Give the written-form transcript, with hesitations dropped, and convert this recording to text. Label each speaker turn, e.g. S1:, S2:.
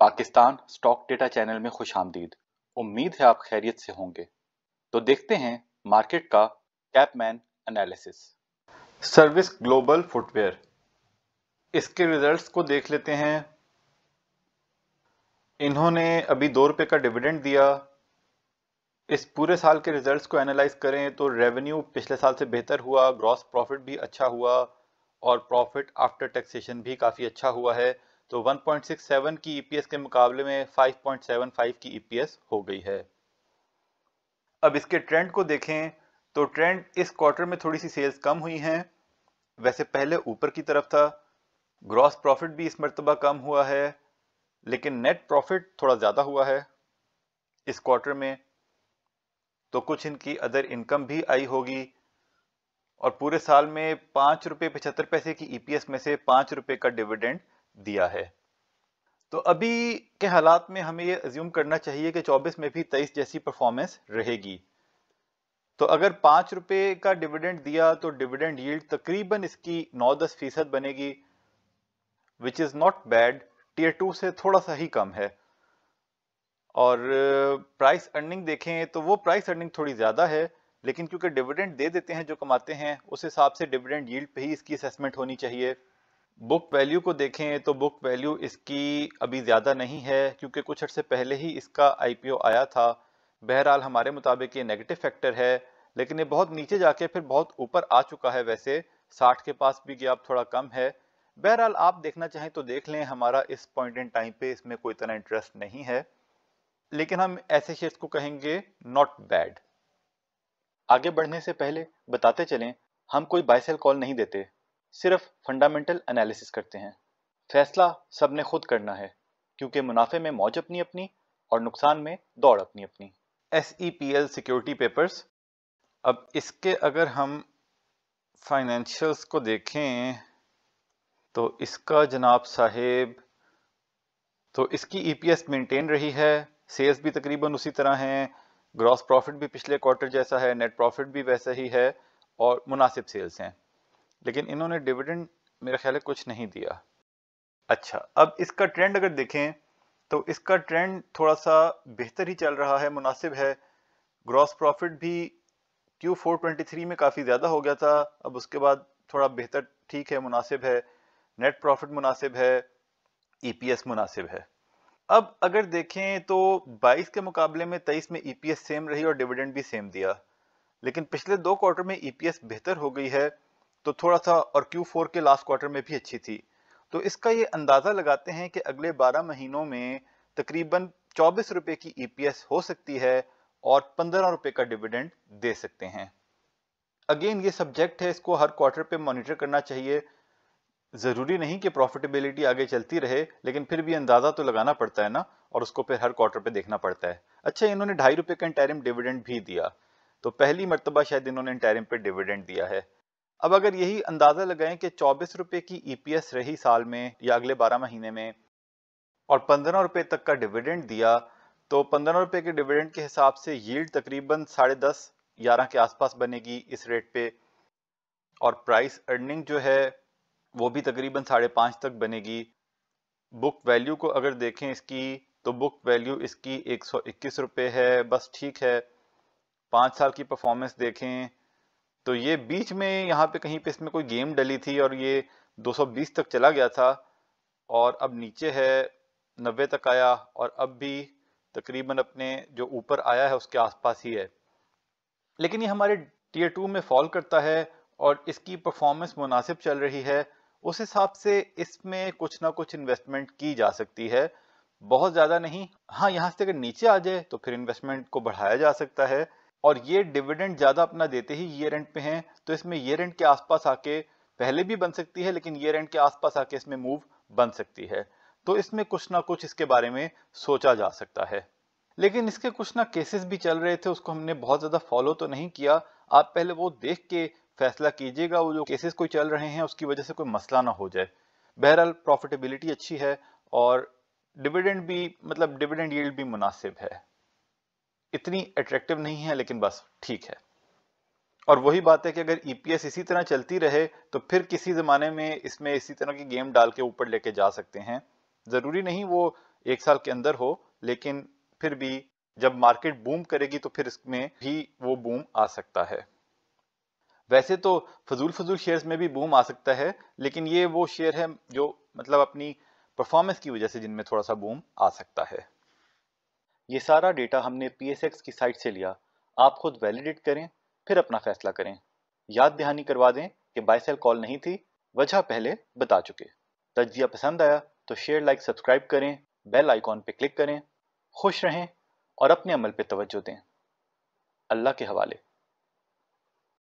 S1: Pakistan stock data channel में खुशामदीद। उम्मीद है आप खैरियत से होंगे। तो देखते हैं मार्केट का Capman analysis. Service global footwear, इसके रिजल्ट्स को देख लेते हैं। इन्होंने अभी 2 रुपए का डिविडेंड दिया। इस पूरे साल के रिजल्ट्स को एनालाइज करें तो रेवेन्यू पिछले साल से बेहतर हुआ, ग्रॉस प्रॉफिट भी अच्छा हुआ और प्रॉफिट आफ्टर टैक्सेशन भी काफ़ी अच्छा हुआ है। तो 1.67 की ईपीएस के मुकाबले में 5.75 की ईपीएस हो गई है। अब इसके ट्रेंड को देखें तो ट्रेंड इस क्वार्टर में थोड़ी सी सेल्स कम हुई हैं। वैसे पहले ऊपर की तरफ था। ग्रॉस प्रॉफिट भी इस मर्तबा कम हुआ है, लेकिन नेट प्रॉफिट थोड़ा ज़्यादा हुआ है इस क्वार्टर में। तो कुछ इनकी अदर इनकम भी आई होगी और पूरे साल में 5 रुपये 75 पैसे की ईपीएस में से 5 रुपये का डिविडेंड दिया है। तो अभी के हालात में हमें ये अज्यूम करना चाहिए कि 24 में भी 23 जैसी परफॉर्मेंस रहेगी। तो अगर 5 रुपये का डिविडेंड दिया तो डिविडेंड यील्ड तकरीबन इसकी 9-10% बनेगी, which is not bad. Tier 2 से थोड़ा सा ही कम है। और प्राइस अर्निंग देखें तो वो प्राइस अर्निंग थोड़ी ज़्यादा है, लेकिन क्योंकि डिविडेंड दे देते हैं जो कमाते हैं, उस हिसाब से डिविडेंड यील्ड पे ही इसकी असेसमेंट होनी चाहिए। बुक वैल्यू को देखें तो बुक वैल्यू इसकी अभी ज़्यादा नहीं है, क्योंकि कुछ अर्से पहले ही इसका आईपीओ आया था। बहरहाल हमारे मुताबिक ये नेगेटिव फैक्टर है, लेकिन ये बहुत नीचे जाके फिर बहुत ऊपर आ चुका है। वैसे 60 के पास भी गया, अब थोड़ा कम है। बहरहाल आप देखना चाहें तो देख लें, हमारा इस पॉइंट इन टाइम पे इसमें कोई इतना इंटरेस्ट नहीं है, लेकिन हम ऐसे शेयर्स को कहेंगे नॉट बैड। आगे बढ़ने से पहले बताते चलें, हम कोई बाय सेल कॉल नहीं देते, सिर्फ फंडामेंटल एनालिसिस करते हैं। फैसला सबने खुद करना है, क्योंकि मुनाफे में मौज अपनी अपनी और नुकसान में दौड़ अपनी अपनी। SEPL security papers. अब इसके अगर हम फाइनेंशियल्स को देखें तो इसका जनाब साहेब, तो इसकी ईपीएस मेंटेन रही है, सेल्स भी तकरीबन उसी तरह हैं, ग्रॉस प्रॉफिट भी पिछले क्वार्टर जैसा है, नेट प्रॉफिट भी वैसा ही है और मुनासिब सेल्स हैं। लेकिन इन्होंने डिविडेंड मेरा ख्याल है कुछ नहीं दिया। अच्छा, अब इसका ट्रेंड अगर देखें तो इसका ट्रेंड थोड़ा सा बेहतर ही चल रहा है, मुनासिब है। ग्रॉस प्रॉफिट भी Q4 23 में काफ़ी ज़्यादा हो गया था, अब उसके बाद थोड़ा बेहतर, ठीक है, मुनासिब है। नेट प्रॉफिट मुनासिब है, ईपीएस मुनासिब है। अब अगर देखें तो 22 के मुकाबले में 23 में ईपीएस सेम रही और डिविडेंड भी सेम दिया, लेकिन पिछले 2 क्वार्टर में ईपीएस बेहतर हो गई है तो थोड़ा सा, और Q4 के लास्ट क्वार्टर में भी अच्छी थी। तो इसका ये अंदाजा लगाते हैं कि अगले 12 महीनों में तकरीबन 24 रुपए की ईपीएस हो सकती है और 15 रुपए का डिविडेंड दे सकते हैं। अगेन ये सब्जेक्ट है, इसको हर क्वार्टर पे मॉनिटर करना चाहिए। जरूरी नहीं कि प्रॉफिटेबिलिटी आगे चलती रहे, लेकिन फिर भी अंदाजा तो लगाना पड़ता है ना, और उसको फिर हर क्वार्टर पे देखना पड़ता है। अच्छा, इन्होंने 2.5 रुपए का इंटरिम डिविडेंड भी दिया, तो पहली मर्तबा शायद इन्होंने इंटरिम पे डिविडेंड दिया है। अब अगर यही अंदाजा लगाएं कि 24 रुपए की ईपीएस रही साल में या अगले 12 महीने में और 15 रुपए तक का डिविडेंड दिया, तो 15 रुपए के डिविडेंड के हिसाब से यील्ड तकरीबन 10.5-11 के आसपास बनेगी इस रेट पे, और प्राइस अर्निंग जो है वो भी तकरीबन 5.5 तक बनेगी। बुक वैल्यू को अगर देखें इसकी, तो बुक वैल्यू इसकी 121 रुपए है, बस ठीक है। 5 साल की परफॉर्मेंस देखें तो ये बीच में यहाँ पे कहीं पे इसमें कोई गेम डली थी और ये 220 तक चला गया था, और अब नीचे है, 90 तक आया, और अब भी तकरीबन अपने जो ऊपर आया है उसके आसपास ही है। लेकिन ये हमारे टियर 2 में फॉल करता है और इसकी परफॉर्मेंस मुनासिब चल रही है, उस हिसाब से इसमें कुछ ना कुछ इन्वेस्टमेंट की जा सकती है, बहुत ज़्यादा नहीं। हाँ, यहाँ से अगर नीचे आ जाए तो फिर इन्वेस्टमेंट को बढ़ाया जा सकता है। और ये डिविडेंड ज़्यादा अपना देते ही ईयर एंड पे हैं, तो इसमें ईयर एंड के आसपास आके पहले भी बन सकती है, लेकिन ईयर एंड के आसपास आके इसमें मूव बन सकती है। तो इसमें कुछ ना कुछ इसके बारे में सोचा जा सकता है। लेकिन इसके कुछ ना केसेस भी चल रहे थे, उसको हमने बहुत ज़्यादा फॉलो तो नहीं किया। आप पहले वो देख के फैसला कीजिएगा, वो जो केसेस कोई चल रहे हैं उसकी वजह से कोई मसला ना हो जाए। बहरहाल प्रॉफिटेबिलिटी अच्छी है और डिविडेंड भी, मतलब डिविडेंड यील्ड भी मुनासिब है, इतनी अट्रैक्टिव नहीं है लेकिन बस ठीक है। और वही बात है कि अगर ईपीएस इसी तरह चलती रहे तो फिर किसी ज़माने में इसमें इसी तरह की गेम डाल के ऊपर लेके जा सकते हैं। ज़रूरी नहीं वो 1 साल के अंदर हो, लेकिन फिर भी जब मार्केट बूम करेगी तो फिर इसमें भी वो बूम आ सकता है। वैसे तो फजूल शेयर्स में भी बूम आ सकता है, लेकिन ये वो शेयर है जो मतलब अपनी परफॉर्मेंस की वजह से जिनमें थोड़ा सा बूम आ सकता है। ये सारा डेटा हमने PSX की साइट से लिया। आप खुद वैलिडेट करें, फिर अपना फैसला करें। याद दहानी करवा दें कि बाय सेल कॉल नहीं थी, वजह पहले बता चुके। तज्जिया पसंद आया तो शेयर, लाइक, सब्सक्राइब करें, बेल आइकॉन पे क्लिक करें। खुश रहें और अपने अमल पे तवज्जो दें। अल्लाह के हवाले।